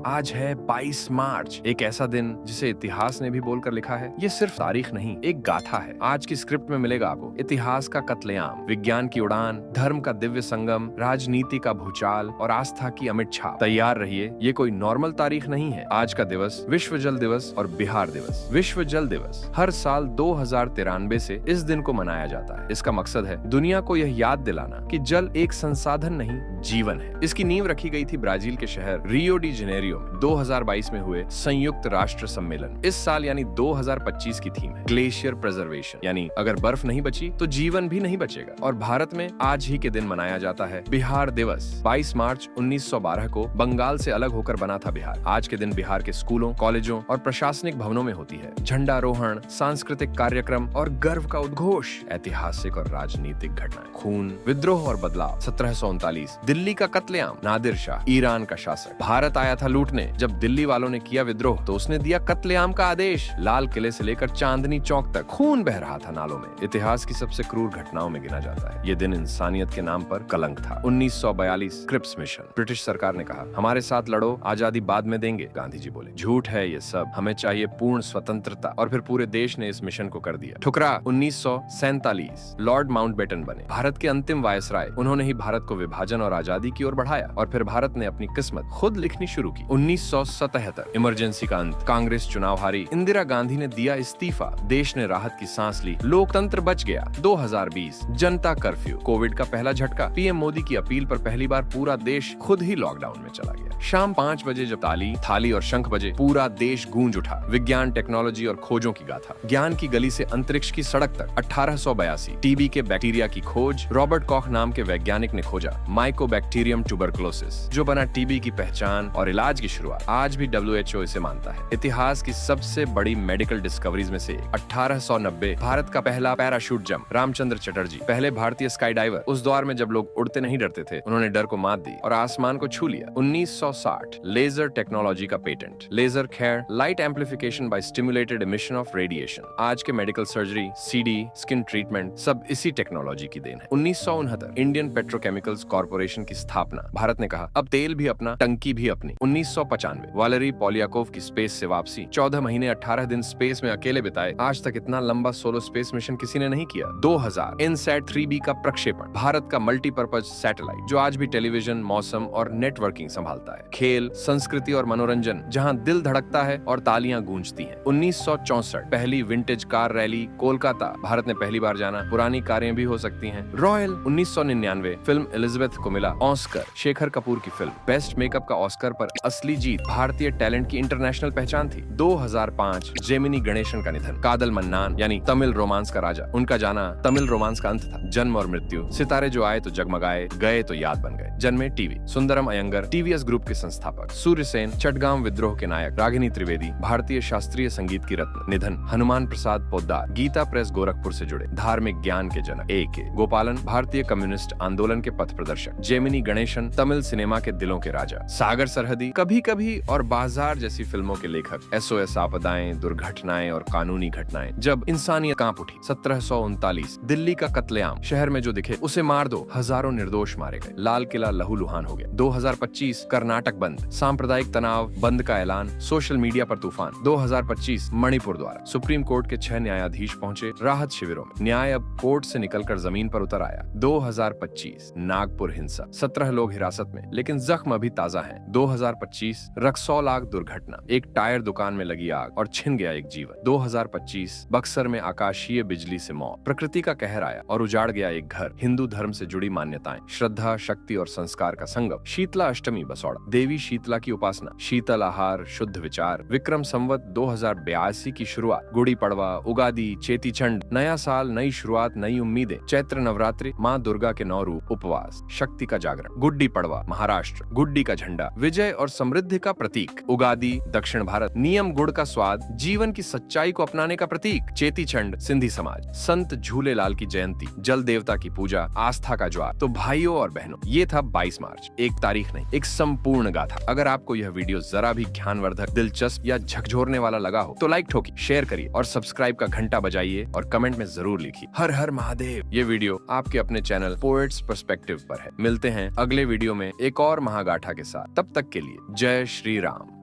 आज है 22 मार्च, एक ऐसा दिन जिसे इतिहास ने भी बोलकर लिखा है। ये सिर्फ तारीख नहीं, एक गाथा है। आज की स्क्रिप्ट में मिलेगा आपको इतिहास का कत्लेआम, विज्ञान की उड़ान, धर्म का दिव्य संगम, राजनीति का भूचाल और आस्था की अमिट छाप। तैयार रहिए, ये कोई नॉर्मल तारीख नहीं है। आज का दिवस विश्व जल दिवस और बिहार दिवस। विश्व जल दिवस हर साल 2093 से इस दिन को मनाया जाता है। इसका मकसद है दुनिया को यह याद दिलाना कि जल एक संसाधन नहीं, जीवन है। इसकी नींव रखी गई थी ब्राजील के शहर रियो डी जेनेरियो में 2022 में हुए संयुक्त राष्ट्र सम्मेलन। इस साल यानी 2025 की थीम है ग्लेशियर प्रिजर्वेशन, यानी अगर बर्फ नहीं बची तो जीवन भी नहीं बचेगा। और भारत में आज ही के दिन मनाया जाता है बिहार दिवस। 22 मार्च 1912 को बंगाल से अलग होकर बना था बिहार। आज के दिन बिहार के स्कूलों, कॉलेजों और प्रशासनिक भवनों में होती है झंडारोहण, सांस्कृतिक कार्यक्रम और गर्व का उद्घोष। ऐतिहासिक और राजनीतिक घटनाएं, खून, विद्रोह और बदलाव। 1739 दिल्ली का कत्लेआम, नादिर शाह ईरान का शासक भारत आया था लूटने। जब दिल्ली वालों ने किया विद्रोह तो उसने दिया कत्लेआम का आदेश। लाल किले से लेकर चांदनी चौक तक खून बह रहा था नालों में। इतिहास की सबसे क्रूर घटनाओं में गिना जाता है। ये दिन इंसानियत के नाम पर कलंक था। 1942 क्रिप्स मिशन। ब्रिटिश सरकार ने कहा हमारे साथ लड़ो, आजादी बाद में देंगे। गांधी जी बोले झूठ है ये सब, हमें चाहिए पूर्ण स्वतंत्रता। और फिर पूरे देश ने इस मिशन को कर दिया। ठुकरा 1947 लॉर्ड माउंटबेटन बने भारत के अंतिम वायसराय। उन्होंने ही भारत को विभाजन और आजादी की ओर बढ़ाया और फिर भारत ने अपनी किस्मत खुद लिखनी शुरू की। 1977 इमरजेंसी का अंत, कांग्रेस चुनाव हारी, इंदिरा गांधी ने दिया इस्तीफा, देश ने राहत की सांस ली, लोकतंत्र बच गया। 2020 जनता कर्फ्यू, कोविड का पहला झटका, पीएम मोदी की अपील पर पहली बार पूरा देश खुद ही लॉकडाउन में चला गया। शाम 5 बजे जब ताली, थाली और शंख बजे, पूरा देश गूंज उठा। विज्ञान, टेक्नोलॉजी और खोजों की गाथा। ज्ञान की गली से अंतरिक्ष की सड़क तक। 1882 टीबी के बैक्टीरिया की खोज, रॉबर्ट कॉख नाम के वैज्ञानिक ने खोजा। माइकोबैक्टीरियम ट्यूबरकुलोसिस, जो बना टीबी की पहचान और इलाज की शुरुआत। आज भी WHO इसे मानता है इतिहास की सबसे बड़ी मेडिकल डिस्कवरीज में से एक। 1890 भारत का पहला पैराशूट जंप, रामचंद्र चटर्जी, पहले भारतीय स्काई डाइवर। उस दौर में जब लोग उड़ते नहीं डरते थे, उन्होंने डर को मात दी और आसमान को छू लिया। 1960 लेजर टेक्नोलॉजी का पेटेंट। लेजर खैर light amplification by stimulated emission of radiation. आज के medical surgery, CD, skin treatment सब इसी टेक्नोलॉजी की देन है। 1969 इंडियन पेट्रोकेमिकल्स कॉर्पोरेशन की स्थापना। भारत ने कहा अब तेल भी अपना, टंकी भी अपनी। 1995 वालेरी पोलियाकोव की स्पेस से वापसी। 14 महीने 18 दिन स्पेस में अकेले बिताए। आज तक इतना लंबा सोलो स्पेस मिशन किसी ने नहीं किया। 2000 इनसैट 3B का प्रक्षेपण, भारत का मल्टीपर्पज सैटेलाइट जो आज भी टेलीविजन, मौसम और नेटवर्किंग संभालता है। खेल, संस्कृति और मनोरंजन, जहां दिल धड़कता है और तालियां गूंजती हैं। 1964 पहली vintage car rally, Kolkata. Bharat ने पहली बार जाना पुरानी कारें भी हो सकती हैं। रॉयल 1999 फिल्म एलिजाबेथ को मिला ऑस्कर। शेखर कपूर की फिल्म बेस्ट मेकअप का ऑस्कर पर असली जीत। भारतीय टैलेंट की इंटरनेशनल पहचान थी। 2005 जेमिनी गणेशन का निधन। कादल मन्नान यानी तमिल रोमांस का राजा, उनका जाना तमिल रोमांस का अंत था। जन्म और मृत्यु, सितारे जो आए तो जगमगाए, गए तो याद बन गए। जन्मे TV Sundaram Iyengar, TVS group के संस्थापक। सूर्यसेन चटगांव विद्रोह के नायक। रागिनी त्रिवेदी भारतीय शास्त्रीय संगीत की रत्न। निधन हनुमान प्रसाद पोद्दार, गीता प्रेस गोरखपुर से जुड़े धार्मिक ज्ञान के जनक। AK गोपालन भारतीय कम्युनिस्ट आंदोलन के पथ प्रदर्शक। जेमिनी गणेशन तमिल सिनेमा के दिलों के राजा। सागर सरहदी, कभी कभी और बाजार जैसी फिल्मों के लेखक। SOS आपदाएं, दुर्घटनाएं और कानूनी घटनाएं जब इंसानियत कांप उठी। 1739 दिल्ली का कत्लेआम, शहर में जो दिखे उसे मार दो, हजारों निर्दोष मारे गए। लाल किला लहूलुहान हो गया। 2025 कर्नाटक बंद, सांप्रदायिक तनाव, बंद का ऐलान, सोशल मीडिया पर तूफान। 2025 मणिपुर द्वारा सुप्रीम कोर्ट के 6 न्यायाधीश पहुंचे राहत शिविरों में। न्याय अब कोर्ट से निकलकर जमीन पर उतर आया। 2025 नागपुर हिंसा, 17 लोग हिरासत में लेकिन जख्म अभी ताजा हैं। 2025 रक्सौल आग दुर्घटना, एक टायर दुकान में लगी आग और छिन गया एक जीवन। 2025 बक्सर में आकाशीय बिजली से मौत, प्रकृति का कहर आया और उजाड़ गया एक घर। हिंदू धर्म से जुड़ी मान्यताएं, श्रद्धा, शक्ति और संस्कार का संगम। शीतला अष्टमी बसौड़ा, देवी शीतला की उपासना। शीतल आहार, शुद्ध विचार। विक्रम संवत 2082 की शुरुआत। गुड़ी पड़वा, उगादी, चेती चंड, नया साल, नई शुरुआत, नई उम्मीदें। चैत्र नवरात्रि, माँ दुर्गा के 9 रूप, उपवास, शक्ति का जागरण। गुड्डी पड़वा महाराष्ट्र, गुड्डी का झंडा, विजय और समृद्धि का प्रतीक। उगादी दक्षिण भारत, नियम गुड़ का स्वाद, जीवन की सच्चाई को अपनाने का प्रतीक। चेती चंड सिंधी समाज, संत झूलेलाल की जयंती, जल देवता की पूजा, आस्था का ज्वार। तो भाइयों और बहनों, ये था 22 मार्च, एक तारीख नहीं, एक संपूर्ण गाथा। अगर आपको यह वीडियो जरा भी ज्ञानवर्धक, दिलचस्प या झकझोरने वाला लगा हो तो लाइक ठोकी, शेयर करिए और सब्सक्राइब का घंटा बजाइए और कमेंट में जरूर लिखिए हर हर महादेव। ये वीडियो आपके अपने चैनल पोएट्स पर्सपेक्टिव पर है। मिलते हैं अगले वीडियो में एक और महागाथा के साथ। तब तक के लिए जय श्री राम।